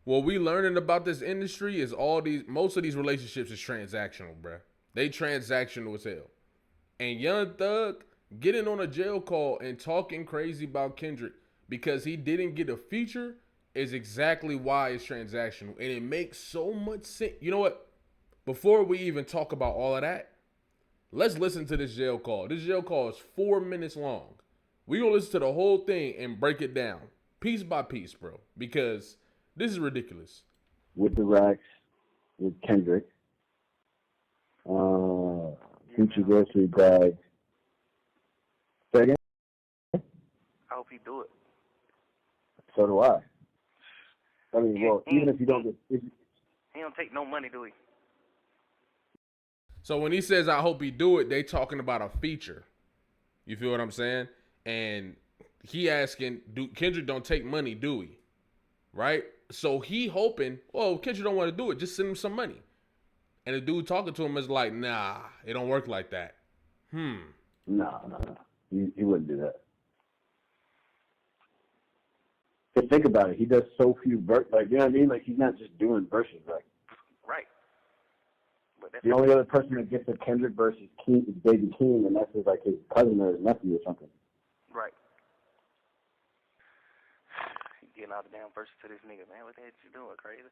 What we learning about this industry is most of these relationships is transactional, bruh. They transactional as hell. And Young Thug getting on a jail call and talking crazy about Kendrick because he didn't get a feature is exactly why it's transactional. And it makes so much sense. You know what? Before we even talk about all of that, let's listen to this jail call. This jail call is 4 minutes long. We gonna listen to the whole thing and break it down piece by piece, bro, because this is ridiculous. With the racks, with Kendrick, Future grocery bag. Say again? I hope he do it. So do I. I mean, well, even if you don't he don't take no money, do he? So when he says I hope he do it, they talking about a feature. You feel what I'm saying? And he asking, do Kendrick don't take money, do he? Right? So he hoping, well, Kendrick don't want to do it, just send him some money. And the dude talking to him is like, nah, it don't work like that. No. He wouldn't do that. But think about it. He does so few verses. Like, you know what I mean? Like, he's not just doing verses. Like, right. But the only other person that gets a Kendrick verse is Baby King, and that's like his cousin or his nephew or something. Right. Getting all the damn verses to this nigga, man. What the hell you doing, crazy?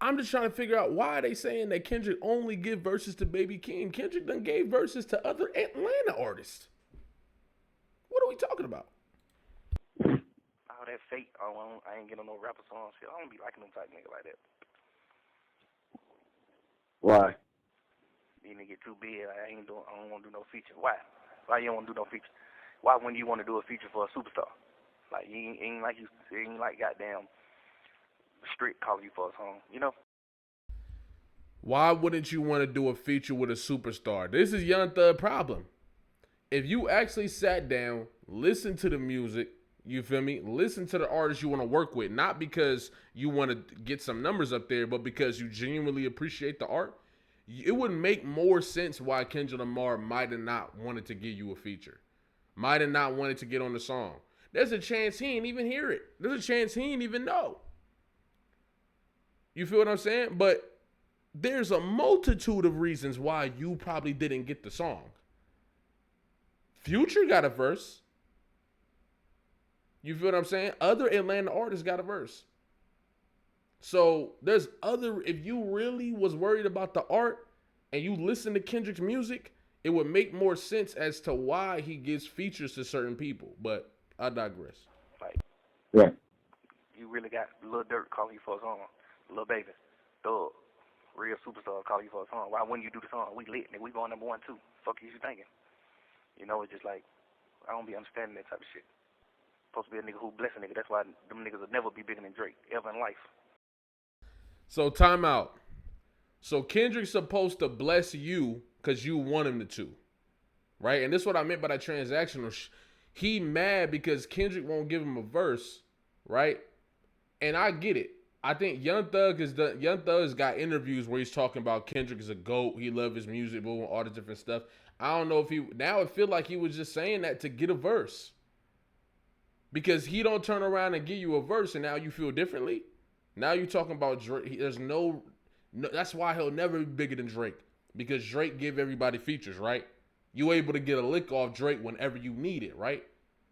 I'm just trying to figure out why are they saying that Kendrick only give verses to Baby King. Kendrick done gave verses to other Atlanta artists. What are we talking about? All that fake, I ain't getting no rapper song shit. I don't be liking them type nigga like that. Why? These nigga get too big. I don't want to do no feature. Why? Why you don't want to do no feature? Why wouldn't you want to do a feature for a superstar? Like, you ain't like goddamn Strict calling you for a song, you know? Why wouldn't you want to do a feature with a superstar? This is Young Thug problem. If you actually sat down, listened to the music, you feel me? Listen to the artist you want to work with, not because you want to get some numbers up there, but because you genuinely appreciate the art. It would make more sense why Kendrick Lamar might have not wanted to give you a feature, might have not wanted to get on the song. There's a chance he ain't even hear it. There's a chance he ain't even know. You feel what I'm saying? But there's a multitude of reasons why you probably didn't get the song. Future got a verse. You feel what I'm saying? Other Atlanta artists got a verse. So there's if you really was worried about the art and you listen to Kendrick's music, it would make more sense as to why he gives features to certain people. But I digress. Like, yeah. You really got Lil Durk calling you for a song. Lil Baby, Thug, real superstar calling you for a song. Why wouldn't you do the song? We lit, nigga. We going number 1 too. Fuck you thinking? You know, it's just like, I don't be understanding that type of shit. Supposed to be a nigga who bless a nigga. That's why them niggas will never be bigger than Drake ever in life. So time out. So Kendrick's supposed to bless you because you want him to, right? And this is what I meant by that transactional. He mad because Kendrick won't give him a verse, right? And I get it. I think Young Thug has got interviews where he's talking about Kendrick is a GOAT. He loves his music, but all this different stuff. I don't know if now it feel like he was just saying that to get a verse. Because he don't turn around and give you a verse and now you feel differently. Now you talking about Drake. There's no, that's why he'll never be bigger than Drake. Because Drake give everybody features, right? You able to get a lick off Drake whenever you need it, right?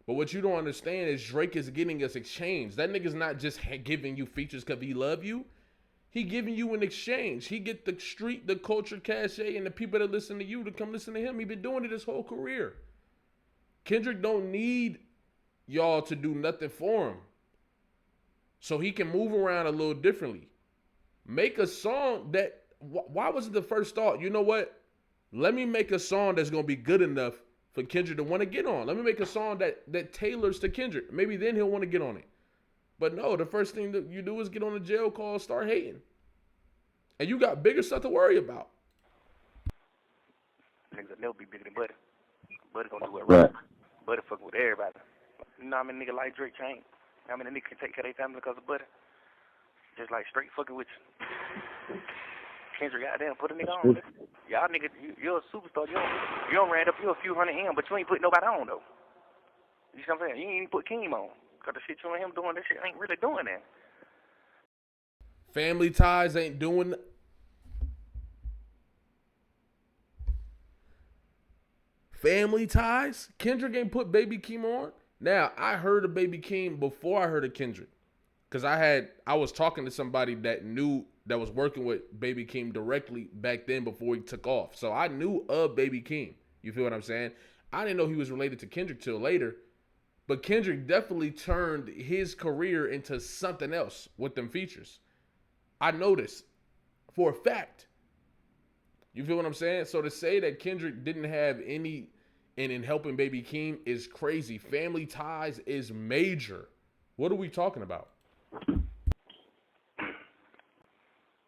But what you don't understand is Drake is getting us exchange. That nigga's not just giving you features because he love you. He giving you an exchange. He get the street, the culture, cachet, and the people that listen to you to come listen to him. He been doing it his whole career. Kendrick don't need y'all to do nothing for him. So he can move around a little differently. Make a song that, why was it the first thought? You know what? Let me make a song that's going to be good enough for Kendrick to want to get on. Let me make a song that tailors to Kendrick. Maybe then he'll want to get on it. But no, the first thing that you do is get on a jail call, start hating. And you got bigger stuff to worry about. Niggas will never be bigger than Buddy. Buddy gonna do it Right. Buddy fucking with everybody. You know how many niggas like Drake chain? How many niggas can take care of their family because of Buddy? Just like straight fucking with you. Kendrick, goddamn, put a nigga on. Y'all niggas, you're a superstar. You don't ran up you a few hundred M, but you ain't put nobody on though. You see what I'm saying? You ain't even put Keem on. Cause the shit you and him doing, this shit ain't really doing that. Family Ties ain't doing. Family Ties? Kendrick ain't put Baby Keem on? Now, I heard of Baby Keem before I heard of Kendrick. Because I was talking to somebody that was working with Baby Keem directly back then before he took off. So I knew of Baby Keem. You feel what I'm saying? I didn't know he was related to Kendrick till later. But Kendrick definitely turned his career into something else with them features. I noticed for a fact. You feel what I'm saying? So to say that Kendrick didn't have any in helping Baby Keem is crazy. Family Ties is major. What are we talking about?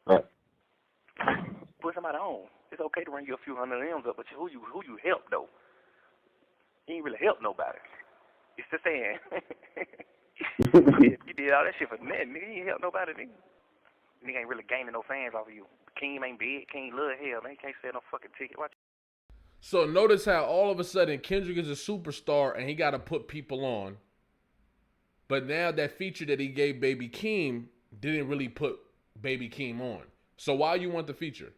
Right. Put somebody on. It's okay to run you a few hundred M's up, but who you help though? You ain't really help nobody. It's the saying. You did all that shit for nothing, nigga. You ain't help nobody, nigga. Nigga ain't really gaining no fans off of you. Keem ain't big. Keem love hell, man. He can't sell no fucking ticket. Watch. So notice how all of a sudden Kendrick is a superstar and he got to put people on. But now that feature that he gave Baby Keem didn't really put Baby Keem on. So why you want the feature?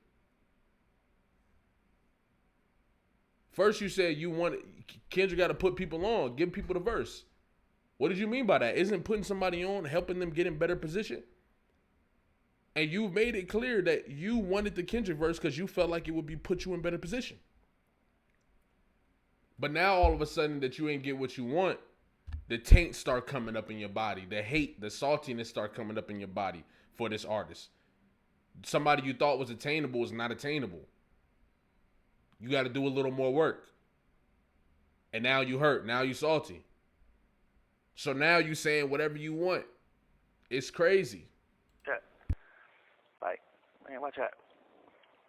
First you said Kendrick got to put people on, give people the verse. What did you mean by that? Isn't putting somebody on helping them get in better position? And you made it clear that you wanted the Kendrick verse because you felt like it would put you in better position. But now all of a sudden that you ain't get what you want, the taint start coming up in your body. The hate, the saltiness start coming up in your body for this artist. Somebody you thought was attainable is not attainable. You got to do a little more work. And now you hurt. Now you salty. So now you saying whatever you want. It's crazy. Like, man, watch out.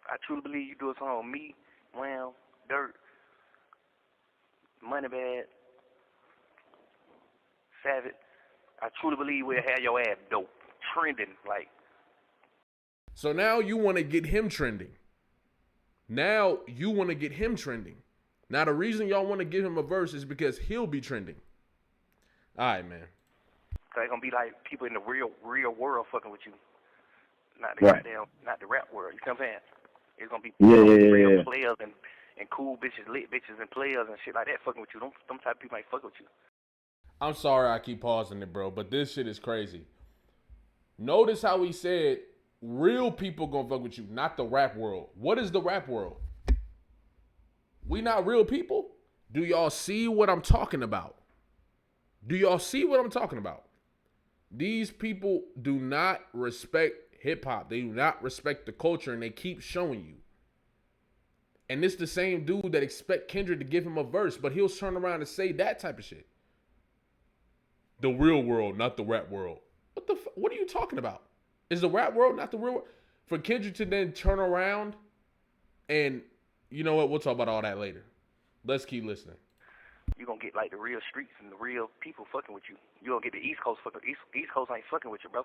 I truly believe you do a song on me, Wham, Dirt, Moneybag, Savage. I truly believe we'll have your ass dope, trending, like. So now you want to get him trending. Now the reason y'all want to give him a verse is because he'll be trending. All right, man. So it's going to be like people in the real world fucking with you. Not the goddamn, not the rap world. You know what I'm saying? It's going to be real players and cool bitches, lit bitches and players and shit like that fucking with you. Them type of people ain't fucking with you. I'm sorry I keep pausing it, bro, but this shit is crazy. Notice how he said real people gonna fuck with you, not the rap world. What is the rap world? We not real people? Do y'all see what I'm talking about? These people do not respect hip-hop. They do not respect the culture, and they keep showing you. And it's the same dude that expect Kendrick to give him a verse, but he'll turn around and say that type of shit. The real world, not the rap world. What are you talking about? Is the rap world not the real world? For Kendrick to then turn around and, you know what, we'll talk about all that later. Let's keep listening. You're going to get like the real streets and the real people fucking with you. You're going to get the East Coast fucking, East Coast ain't fucking with you, bro.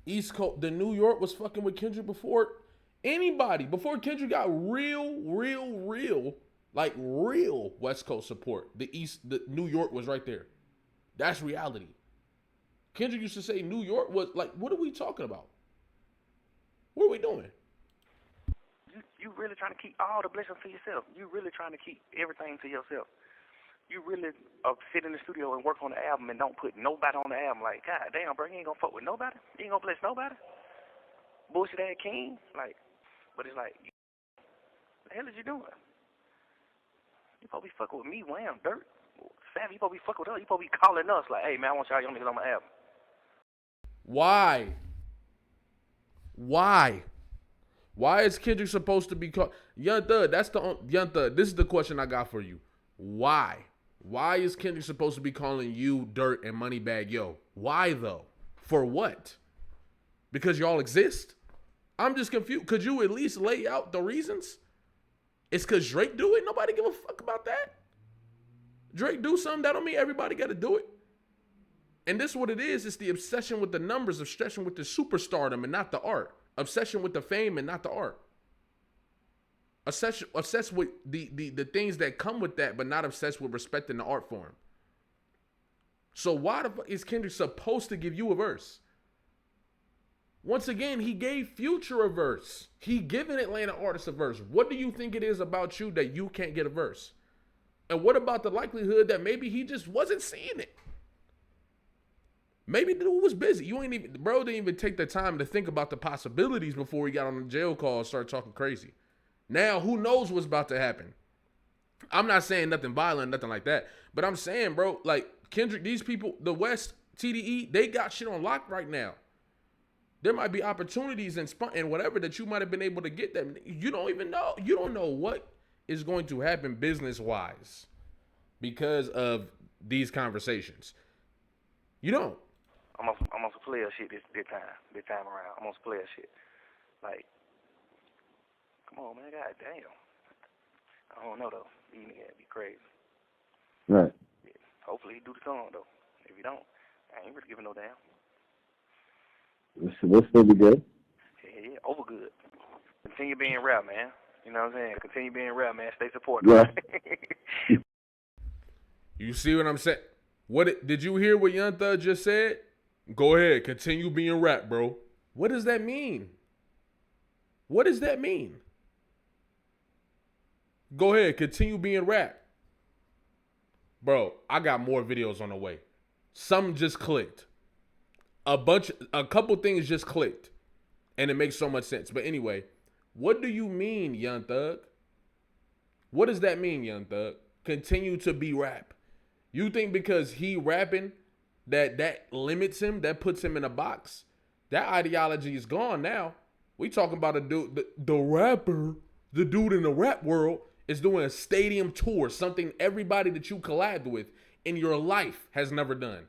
East Coast, the New York was fucking with Kendrick before anybody. Before Kendrick got real West Coast support. The New York was right there. That's reality. Kendrick used to say New York was like, what are we talking about? What are we doing? You really trying to keep all the blessings to yourself. You really trying to keep everything to yourself. You really sit in the studio and work on the album and don't put nobody on the album. Like, God damn, bro, you ain't gonna fuck with nobody? You ain't gonna bless nobody? Bullshit ass king? Like, but it's like, what the hell is you doing? You supposed to be fucking with me, Wham, Dirt. Savvy, you supposed to be fucking with us. You supposed to be calling us like, hey, man, I want y'all young niggas on my album. Why? Why is Kendrick supposed to be called Young Thug? Young Thug. This is the question I got for you. Why? Why is Kendrick supposed to be calling you Dirt and Moneybag Yo? Why though? For what? Because y'all exist? I'm just confused. Could you at least lay out the reasons? It's because Drake do it? Nobody give a fuck about that? Drake do something, that don't mean everybody got to do it. And this is what it is. It's the obsession with the numbers, obsession with the superstardom and not the art. Obsession with the fame and not the art. Obsessed with the things that come with that, but not obsessed with respecting the art form. So why the fuck is Kendrick supposed to give you a verse? Once again, he gave Future a verse. He giving Atlanta artists a verse. What do you think it is about you that you can't get a verse? And what about the likelihood that maybe he just wasn't seeing it? Maybe the dude was busy. Bro didn't even take the time to think about the possibilities before he got on the jail call and started talking crazy. Now, who knows what's about to happen? I'm not saying nothing violent, nothing like that. But I'm saying, bro, like Kendrick, these people, the West, TDE, they got shit on lock right now. There might be opportunities and whatever that you might have been able to get them. You don't even know. You don't know what is going to happen business-wise because of these conversations. You don't. I'm on some player shit this time around. I'm on some player shit. Like, come on, man. God damn. I don't know, though. These niggas be crazy. Right. Yeah. Hopefully he do the song, though. If he don't, I ain't really giving no damn. We'll still be good. Yeah, over good. Continue being rap, man. You know what I'm saying? Continue being rap, man. Stay supportive. Yeah. You see what I'm saying? Did you hear what Young Thug just said? Go ahead, continue being rap, bro. What does that mean? What does that mean? Go ahead, continue being rap. Bro, I got more videos on the way. Some just clicked. A couple things just clicked. And it makes so much sense. But anyway, what do you mean, Young Thug? What does that mean, Young Thug? Continue to be rap. You think because he rapping that limits him, that puts him in a box? That ideology is gone now. We talking about a dude, the rapper, the dude in the rap world is doing a stadium tour, something everybody that you collabed with in your life has never done.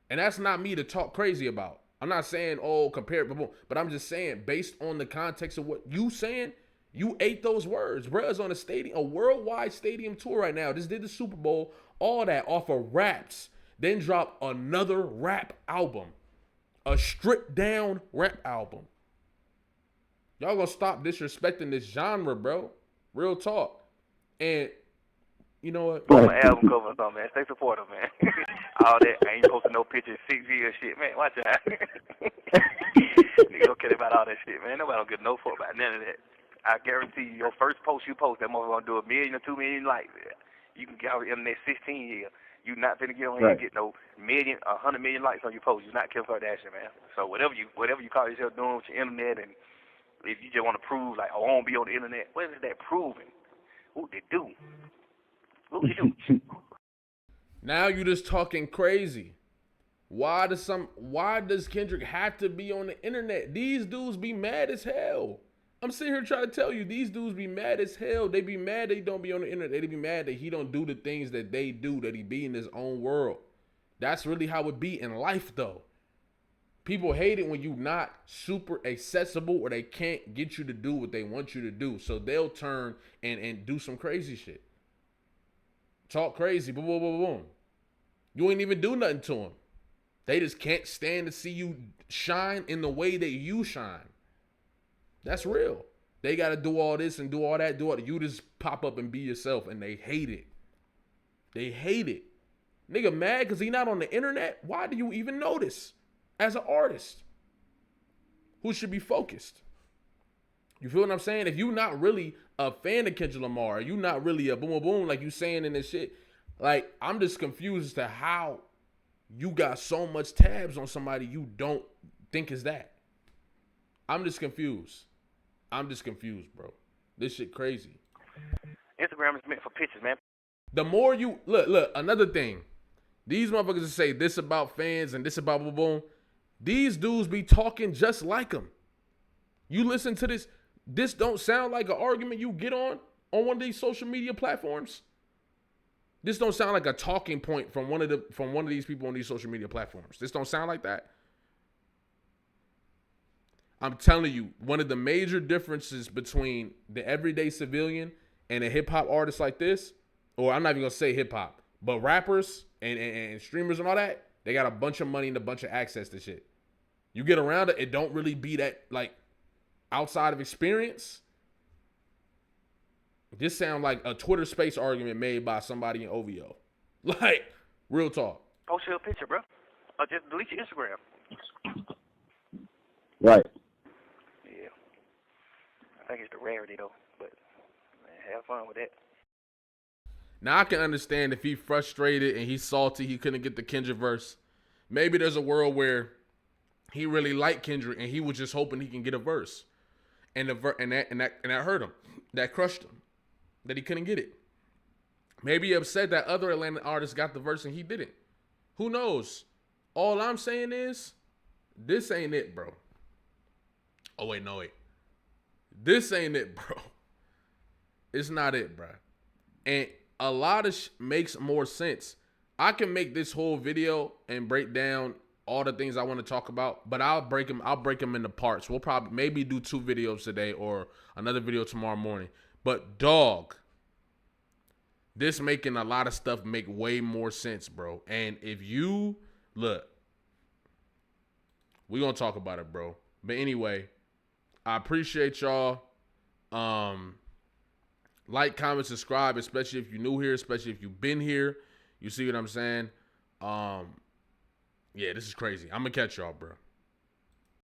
And that's not me to talk crazy about. I'm not saying, compare it, but I'm just saying, based on the context of what you saying, you ate those words. Bruh's on a worldwide stadium tour right now. Just did the Super Bowl, all that off of raps. Then dropped another rap album. A stripped down rap album. Y'all gonna stop disrespecting this genre, bro. Real talk. And you know what? Post my album cover or something, man. Stay supportive, man. All that. I ain't posting no pictures, 6 years shit, man. Watch out. Nigga don't care about all that shit, man. Nobody don't give no fuck about none of that. I guarantee you, your first post you post, that motherfucker gonna do 1 million or 2 million likes. You can get out in the next 16 years. You not finna get on here and get no 100 million likes on your post. You're not Kim Kardashian, man. So whatever you call yourself doing with your internet, and if you just want to prove like, I won't be on the internet, what is that proving? What they do? What we do? Now you just talking crazy. Why does Kendrick have to be on the internet? These dudes be mad as hell. I'm sitting here trying to tell you, these dudes be mad as hell. They be mad they don't be on the internet. They be mad that he don't do the things that they do, that he be in his own world. That's really how it be in life, though. People hate it when you not super accessible or they can't get you to do what they want you to do. So they'll turn and do some crazy shit. Talk crazy, boom, boom, boom, boom. You ain't even do nothing to them. They just can't stand to see you shine in the way that you shine. That's real. They got to do all this and do all that, You just pop up and be yourself, and they hate it. They hate it. Nigga mad because he not on the internet? Why do you even notice as an artist who should be focused? You feel what I'm saying? If you not really a fan of Kendrick Lamar, you not really a boom, boom, boom, like you saying in this shit, like, I'm just confused as to how you got so much tabs on somebody you don't think is that. I'm just confused, bro. This shit crazy. Instagram is meant for pictures, man. The more you look, another thing. These motherfuckers say this about fans and this about boom, boom. These dudes be talking just like them. You listen to this. This don't sound like an argument you get on one of these social media platforms. This don't sound like a talking point from one of these people on these social media platforms. This don't sound like that. I'm telling you, one of the major differences between the everyday civilian and a hip hop artist like this, or I'm not even gonna say hip hop, but rappers and streamers and all that, they got a bunch of money and a bunch of access to shit. You get around it, it don't really be that, like, outside of experience. This sound like a Twitter space argument made by somebody in OVO. Like, real talk. Post your picture, bro. Or just delete your Instagram. Right. Yeah. I think it's the rarity though, but man, have fun with that. Now I can understand if he's frustrated and he's salty, he couldn't get the Kendrick verse. Maybe there's a world where he really liked Kendrick and he was just hoping he can get a verse, and that hurt him, that crushed him, that he couldn't get it. Maybe he upset that other Atlanta artist got the verse and he didn't. Who knows? All I'm saying is, this ain't it, bro. Oh wait, no wait. This ain't it, bro. It's not it, bro. And a lot of makes more sense. I can make this whole video and break down all the things I want to talk about, but I'll break them into parts. We'll probably maybe do 2 videos today or another video tomorrow morning. But dog, this making a lot of stuff make way more sense, bro. And if you look, we're gonna talk about it, bro. But anyway, I appreciate y'all. Like, comment, subscribe, especially if you're new here, especially if you've been here. You see what I'm saying? Yeah, this is crazy. I'm gonna catch y'all, bro.